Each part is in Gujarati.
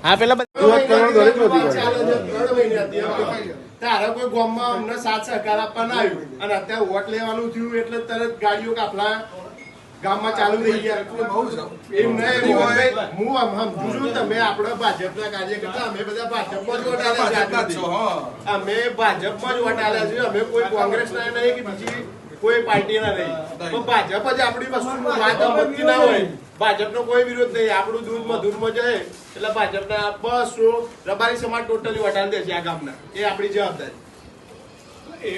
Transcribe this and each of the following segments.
હા પેલા તારા કોઈ ગામમાં અમને સાથ સહકાર આપવાના આવ્યું અને અત્યારે વોટ લેવાનું થયું એટલે તરત ગાડીઓ કાફલા ગામમાં ચાલુ થઈ ગયા. એમ નહીં હું સમજુ છું તમે આપણા ભાજપના કાર્યકર્તા અમે બધા ભાજપમાં જ વોટ આલ્યા છે. અમે ભાજપમાં જ વોટ આલ્યા છે. અમે કોઈ કોંગ્રેસના નહીં કે બીજી કોઈ પાર્ટીના નહીં. તો ભાજપ જ આપણી વસ્તુનું વાત સમજતી ના હોય. ભાજપનો કોઈ વિરોધ નહીં. આપણું દૂધ મધુરમાં જાય એટલે ભાજપના બસ રબારી સમાજ ટોટલી વટાવી દે છે આ ગામના. એ આપણી જવાબદારી.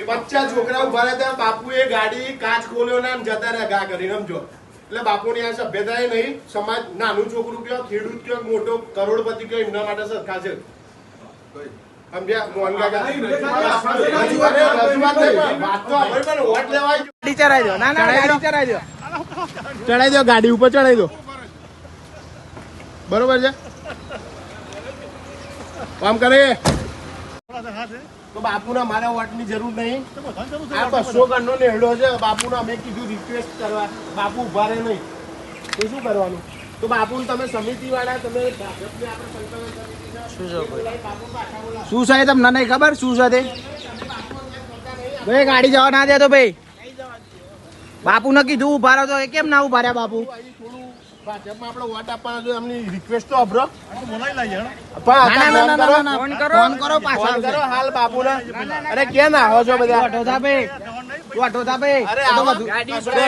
50 છોકરા ઉભા રહ્યા બાપુએ ગાડી કાચ ખોલ્યો ને જતા રહ્યા ઘા કરીને સમજો. એટલે બાપુની આ સભ્યતા નહીં. સમાજ નાનું છોકરું કયો ખેડૂત કયો મોટો કરોડપતિ કયો એમના માટે સરખા છે. સમજ્યા મોહન કાકા વોટ લેવા ચડાઈ દો. ના ના ગાડી ચડાઈ દો. ચડાઈ દો ગાડી ઉપર ચડાઈ દો. બરોબર છે કામ કરે તો બાપુના મારા વોટની જરૂર નહીં. આ 200 ગણનો નેહડો છે. બાપુને અમે કીધું રિક્વેસ્ટ કરવા. બાપુ ઉભા રહે નહીં તો શું કરવાનું? તો બાપુને તમે સમિતિ વાળા તમે શું છે તમને નહીં ખબર શું છે તે? ભાઈ ગાડી જવા ના દે તો ભાઈ બાપુ ને કીધું ઉભા રહો તો કેમ ના ઉભા રહ્યા બાપુ? ભાજપમાં આપણે વોટ આપવાના છે. એમની રિક્વેસ્ટ તો અભરો ફોન કરો પાછા હાલ બાપુને. અરે કેમ આવો છો બધા? અરે